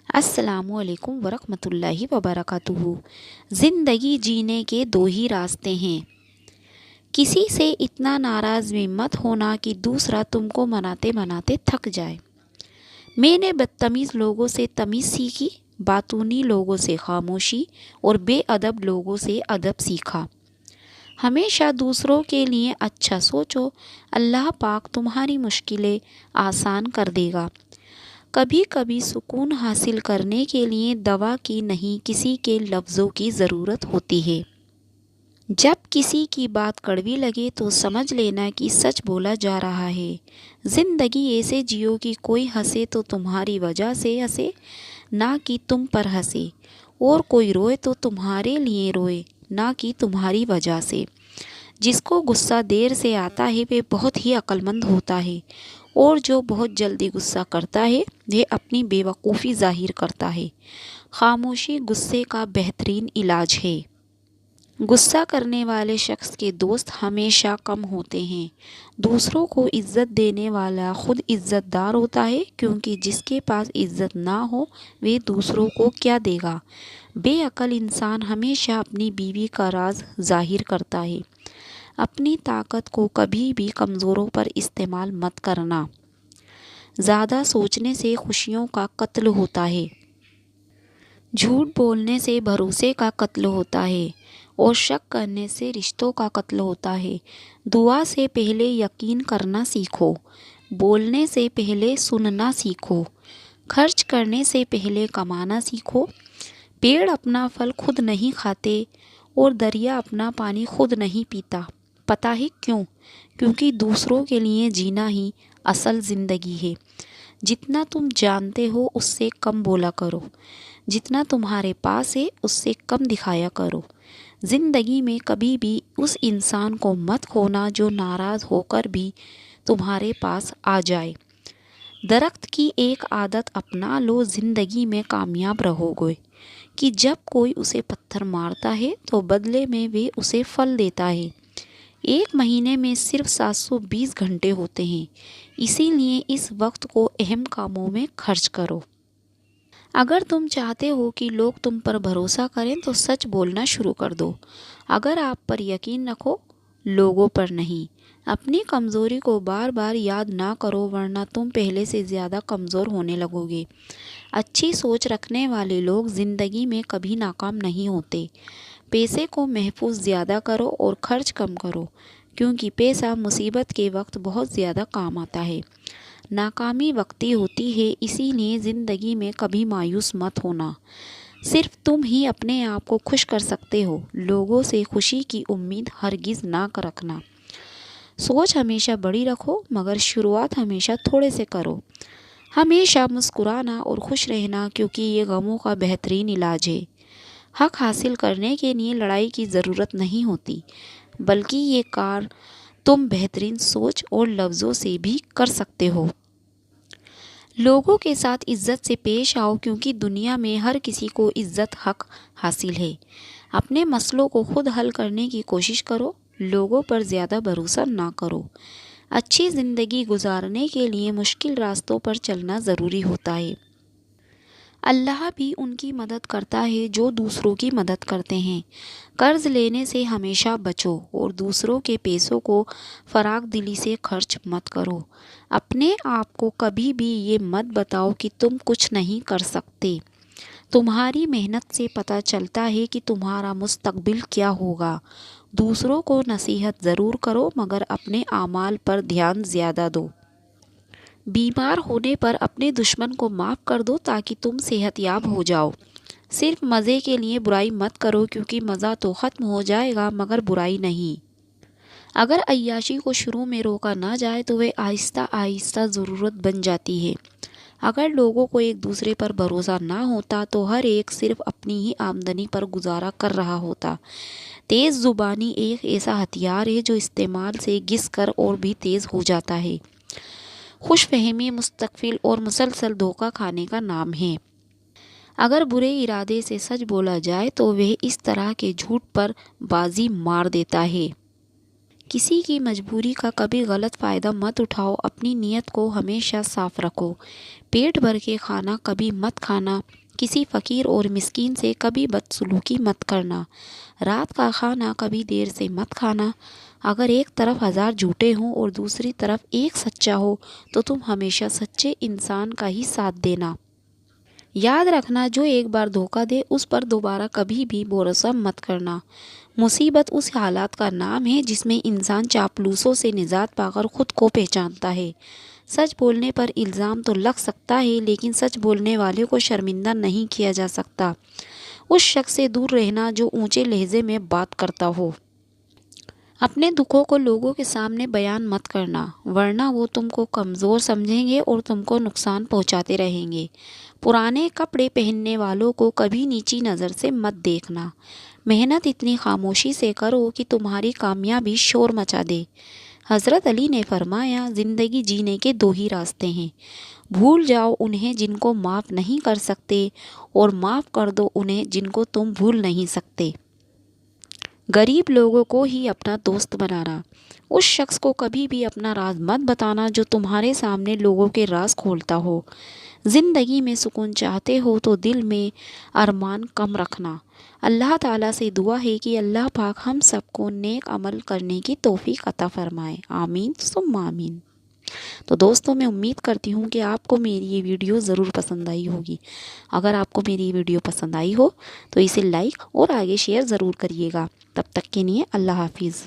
السلام علیکم ورحمۃ اللہ وبرکاتہ۔ زندگی جینے کے دو ہی راستے ہیں۔ کسی سے اتنا ناراض بھی مت ہونا کہ دوسرا تم کو مناتے مناتے تھک جائے۔ میں نے بدتمیز لوگوں سے تمیز سیکھی، باطونی لوگوں سے خاموشی اور بے ادب لوگوں سے ادب سیکھا۔ ہمیشہ دوسروں کے لیے اچھا سوچو، اللہ پاک تمہاری مشکلیں آسان کر دے گا۔ کبھی کبھی سکون حاصل کرنے کے لیے دوا کی نہیں کسی کے لفظوں کی ضرورت ہوتی ہے۔ جب کسی کی بات کڑوی لگے تو سمجھ لینا کہ سچ بولا جا رہا ہے۔ زندگی ایسے جیو کہ کوئی ہنسے تو تمہاری وجہ سے ہنسے، نہ کہ تم پر ہنسے، اور کوئی روئے تو تمہارے لیے روئے، نہ کہ تمہاری وجہ سے۔ جس کو غصہ دیر سے آتا ہے وہ بہت ہی عقل مند ہوتا ہے، اور جو بہت جلدی غصہ کرتا ہے وہ اپنی بے وقوفی ظاہر کرتا ہے۔ خاموشی غصے کا بہترین علاج ہے۔ غصہ کرنے والے شخص کے دوست ہمیشہ کم ہوتے ہیں۔ دوسروں کو عزت دینے والا خود عزت دار ہوتا ہے، کیونکہ جس کے پاس عزت نہ ہو وہ دوسروں کو کیا دے گا۔ بے عقل انسان ہمیشہ اپنی بیوی کا راز ظاہر کرتا ہے۔ اپنی طاقت کو کبھی بھی کمزوروں پر استعمال مت کرنا۔ زیادہ سوچنے سے خوشیوں کا قتل ہوتا ہے۔ جھوٹ بولنے سے بھروسے کا قتل ہوتا ہے، اور شک کرنے سے رشتوں کا قتل ہوتا ہے۔ دعا سے پہلے یقین کرنا سیکھو، بولنے سے پہلے سننا سیکھو، خرچ کرنے سے پہلے کمانا سیکھو۔ پیڑ اپنا پھل خود نہیں کھاتے، اور دریا اپنا پانی خود نہیں پیتا۔ پتہ ہے کیوں؟ کیونکہ دوسروں کے لیے جینا ہی اصل زندگی ہے۔ جتنا تم جانتے ہو اس سے کم بولا کرو، جتنا تمہارے پاس ہے اس سے کم دکھایا کرو۔ زندگی میں کبھی بھی اس انسان کو مت کھونا جو ناراض ہو کر بھی تمہارے پاس آ جائے۔ درخت کی ایک عادت اپنا لو، زندگی میں کامیاب رہو گے کہ جب کوئی اسے پتھر مارتا ہے تو بدلے میں وہ اسے پھل دیتا ہے۔ ایک مہینے میں صرف 720 گھنٹے ہوتے ہیں، اسی لیے اس وقت کو اہم کاموں میں خرچ کرو۔ اگر تم چاہتے ہو کہ لوگ تم پر بھروسہ کریں تو سچ بولنا شروع کر دو۔ اگر آپ پر یقین رکھو، لوگوں پر نہیں۔ اپنی کمزوری کو بار بار یاد نہ کرو، ورنہ تم پہلے سے زیادہ کمزور ہونے لگو گے۔ اچھی سوچ رکھنے والے لوگ زندگی میں کبھی ناکام نہیں ہوتے۔ پیسے کو محفوظ زیادہ کرو اور خرچ کم کرو، کیونکہ پیسہ مصیبت کے وقت بہت زیادہ کام آتا ہے۔ ناکامی وقتی ہوتی ہے، اسی لیے زندگی میں کبھی مایوس مت ہونا۔ صرف تم ہی اپنے آپ کو خوش کر سکتے ہو، لوگوں سے خوشی کی امید ہرگز نہ رکھنا۔ سوچ ہمیشہ بڑی رکھو، مگر شروعات ہمیشہ تھوڑے سے کرو۔ ہمیشہ مسکرانا اور خوش رہنا، کیونکہ یہ غموں کا بہترین علاج ہے۔ حق حاصل کرنے کے لیے لڑائی کی ضرورت نہیں ہوتی، بلکہ یہ کار تم بہترین سوچ اور لفظوں سے بھی کر سکتے ہو۔ لوگوں کے ساتھ عزت سے پیش آؤ، کیونکہ دنیا میں ہر کسی کو عزت حق حاصل ہے۔ اپنے مسئلوں کو خود حل کرنے کی کوشش کرو، لوگوں پر زیادہ بھروسہ نہ کرو۔ اچھی زندگی گزارنے کے لیے مشکل راستوں پر چلنا ضروری ہوتا ہے۔ اللہ بھی ان کی مدد کرتا ہے جو دوسروں کی مدد کرتے ہیں۔ قرض لینے سے ہمیشہ بچو، اور دوسروں کے پیسوں کو فراخ دلی سے خرچ مت کرو۔ اپنے آپ کو کبھی بھی یہ مت بتاؤ کہ تم کچھ نہیں کر سکتے۔ تمہاری محنت سے پتہ چلتا ہے کہ تمہارا مستقبل کیا ہوگا۔ دوسروں کو نصیحت ضرور کرو، مگر اپنے اعمال پر دھیان زیادہ دو۔ بیمار ہونے پر اپنے دشمن کو معاف کر دو تاکہ تم صحت یاب ہو جاؤ۔ صرف مزے کے لیے برائی مت کرو، کیونکہ مزہ تو ختم ہو جائے گا مگر برائی نہیں۔ اگر عیاشی کو شروع میں روکا نہ جائے تو وہ آہستہ آہستہ ضرورت بن جاتی ہے۔ اگر لوگوں کو ایک دوسرے پر بھروسہ نہ ہوتا تو ہر ایک صرف اپنی ہی آمدنی پر گزارا کر رہا ہوتا۔ تیز زبانی ایک ایسا ہتھیار ہے جو استعمال سے گھس کر اور بھی تیز ہو جاتا ہے۔ خوش فہمی مستقبل اور مسلسل دھوکہ کھانے کا نام ہے۔ اگر برے ارادے سے سچ بولا جائے تو وہ اس طرح کے جھوٹ پر بازی مار دیتا ہے کسی کی مجبوری کا کبھی غلط فائدہ مت اٹھاؤ، اپنی نیت کو ہمیشہ صاف رکھو۔ پیٹ بھر کے کھانا کبھی مت کھانا، کسی فقیر اور مسکین سے کبھی بدسلوکی مت کرنا۔ رات کا کھانا کبھی دیر سے مت کھانا۔ اگر ایک طرف 1000 جھوٹے ہوں اور دوسری طرف ایک سچا ہو تو تم ہمیشہ سچے انسان کا ہی ساتھ دینا۔ یاد رکھنا، جو ایک بار دھوکہ دے اس پر دوبارہ کبھی بھی بھروسہ مت کرنا۔ مصیبت اس حالات کا نام ہے جس میں انسان چاپلوسوں سے نجات پا کر خود کو پہچانتا ہے۔ سچ بولنے پر الزام تو لگ سکتا ہے، لیکن سچ بولنے والے کو شرمندہ نہیں کیا جا سکتا۔ اس شخص سے دور رہنا جو اونچے لہجے میں بات کرتا ہو۔ اپنے دکھوں کو لوگوں کے سامنے بیان مت کرنا، ورنہ وہ تم کو کمزور سمجھیں گے اور تم کو نقصان پہنچاتے رہیں گے۔ پرانے کپڑے پہننے والوں کو کبھی نیچی نظر سے مت دیکھنا۔ محنت اتنی خاموشی سے کرو کہ تمہاری کامیابی شور مچا دے۔ حضرت علی نے فرمایا، زندگی جینے کے 2 ہی راستے ہیں، بھول جاؤ انہیں جن کو معاف نہیں کر سکتے، اور معاف کر دو انہیں جن کو تم بھول نہیں سکتے۔ غریب لوگوں کو ہی اپنا دوست بنانا۔ اس شخص کو کبھی بھی اپنا راز مت بتانا جو تمہارے سامنے لوگوں کے راز کھولتا ہو۔ زندگی میں سکون چاہتے ہو تو دل میں ارمان کم رکھنا۔ اللہ تعالیٰ سے دعا ہے کہ اللہ پاک ہم سب کو نیک عمل کرنے کی توفیق عطا فرمائے، آمین ثم آمین۔ تو دوستوں، میں امید کرتی ہوں کہ آپ کو میری یہ ویڈیو ضرور پسند آئی ہوگی۔ اگر آپ کو میری یہ ویڈیو پسند آئی ہو تو اسے لائک اور آگے شیئر ضرور کریے گا۔ تب تک کے لیے اللہ حافظ۔